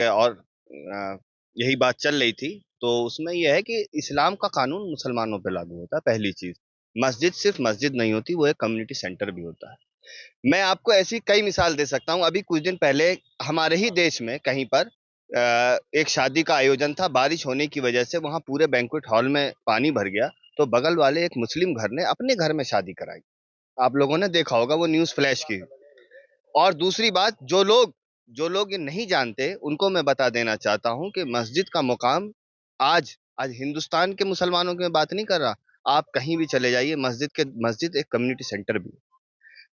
और यही बात चल रही थी। तो उसमें यह है कि इस्लाम का कानून मुसलमानों पे लागू होता है। पहली चीज, मस्जिद सिर्फ मस्जिद नहीं होती, वो एक कम्युनिटी सेंटर भी होता है। मैं आपको ऐसी कई मिसाल दे सकता हूं। अभी कुछ दिन पहले हमारे ही देश में कहीं पर एक शादी का आयोजन था। बारिश होने की वजह से वहां पूरे बैंक्वेट हॉल में पानी भर गया। तो बगल वाले एक मुस्लिम घर ने अपने घर में शादी कराई। आप लोगों ने देखा होगा, वो न्यूज फ्लैश की। और दूसरी बात, जो लोग ये नहीं जानते उनको मैं बता देना चाहता हूं कि मस्जिद का मुकाम आज आज हिंदुस्तान के मुसलमानों की मैं बात नहीं कर रहा। आप कहीं भी चले जाइए, मस्जिद एक कम्युनिटी सेंटर भी है।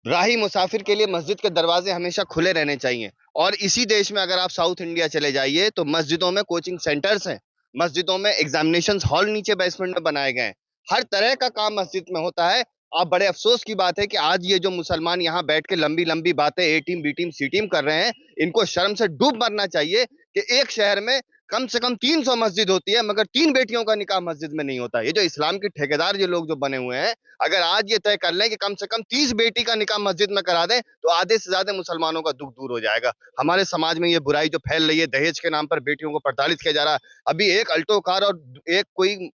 राही मुसाफिर के लिए मस्जिद के दरवाजे हमेशा खुले रहने चाहिए। और इसी देश में अगर आप साउथ इंडिया चले जाइए तो मस्जिदों में कोचिंग सेंटर्स हैं। मस्जिदों में एग्जामिनेशन हॉल नीचे बेसमेंट में बनाए गए हैं। हर तरह का काम मस्जिद में होता है। अब बड़े अफसोस की बात है कि आज ये जो मुसलमान यहाँ बैठ के लंबी लंबी बातें ए टीम बी टीम सी टीम कर रहे हैं, इनको शर्म से डूब मरना चाहिए कि एक शहर में कम से कम 300 मस्जिद होती है, मगर 3 बेटियों का निकाह मस्जिद में नहीं होता। ये जो इस्लाम के ठेकेदार ये लोग जो बने हुए हैं, अगर आज ये तय कर लें कि कम से कम 30 बेटी का निकाह मस्जिद में करा दें, तो आधे से ज्यादा मुसलमानों का दुख दूर हो जाएगा। हमारे समाज में ये बुराई जो फैल रही है, दहेज के नाम पर बेटियों को प्रताड़ित किया जा रहा है। अभी एक अल्टो कार और एक कोई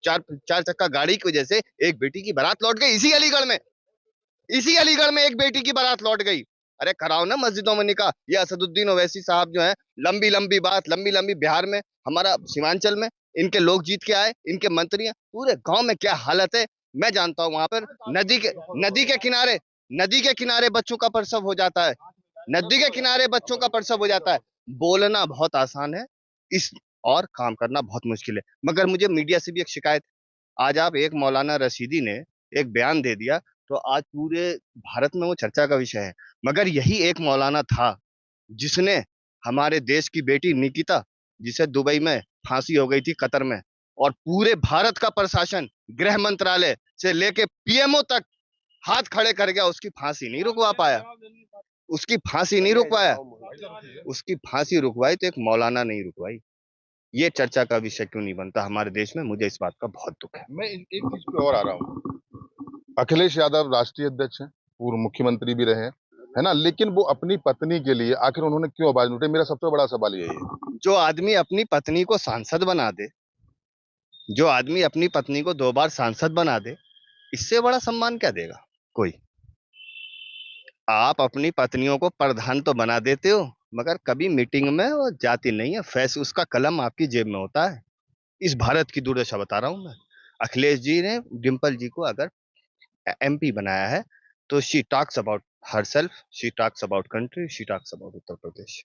चार चार चक्का गाड़ी की वजह से एक बेटी की बारात लौट गई। इसी अलीगढ़ में एक बेटी की बारात लौट गई। अरे कराओ ना मस्जिदों में निकाह। ये असदुद्दीन ओवैसी साहब जो है, लंबी लंबी बात, लंबी लंबी, बिहार में, हमारा सीमांचल में इनके लोग जीत के आए, इनके मंत्री हैं, पूरे गांव में क्या हालत है मैं जानता हूं। वहां पर नदी के नदी के किनारे नदी के किनारे बच्चों का प्रसव हो जाता है। नदी के किनारे बच्चों का प्रसव हो जाता है। बोलना बहुत आसान है, इस और काम करना बहुत मुश्किल है। मगर मुझे मीडिया से भी एक शिकायत। आज आप एक मौलाना रशीदी ने एक बयान दे दिया तो आज पूरे भारत में वो चर्चा का विषय है। मगर यही एक मौलाना था जिसने हमारे देश की बेटी निकिता, जिसे दुबई में फांसी हो गई थी, कतर में, और पूरे भारत का प्रशासन, गृह मंत्रालय से लेके पीएमओ तक हाथ खड़े कर गया, उसकी फांसी नहीं रुकवा पाया। उसकी फांसी नहीं रुक पाया। उसकी फांसी रुकवाई तो एक मौलाना नहीं रुकवाई। ये चर्चा का विषय क्यों नहीं बनता हमारे देश में? मुझे इस बात का बहुत दुख है। मैं एक चीज पे और आ रहा हूँ। अखिलेश यादव राष्ट्रीय अध्यक्ष हैं, पूर्व मुख्यमंत्री भी रहे हैं, है ना? लेकिन वो अपनी पत्नी के लिए आखिर उन्होंने क्यों आवाज नहीं उठाई? मेरा सबसे बड़ा सवाल यही है। जो आदमी अपनी पत्नी को सांसद बना दे, जो आदमी अपनी पत्नी को 2 बार सांसद बना दे, इससे बड़ा सम्मान क्या देगा कोई? आप अपनी पत्नियों को प्रधान तो बना देते हो, मगर कभी मीटिंग में वो जाती नहीं है। फैस उसका कलम आपकी जेब में होता है। इस भारत की दुर्दशा बता रहा हूं मैं। अखिलेश जी ने डिम्पल जी को अगर एमपी बनाया है, तो she talks about herself, she talks about country, she talks about Uttar Pradesh.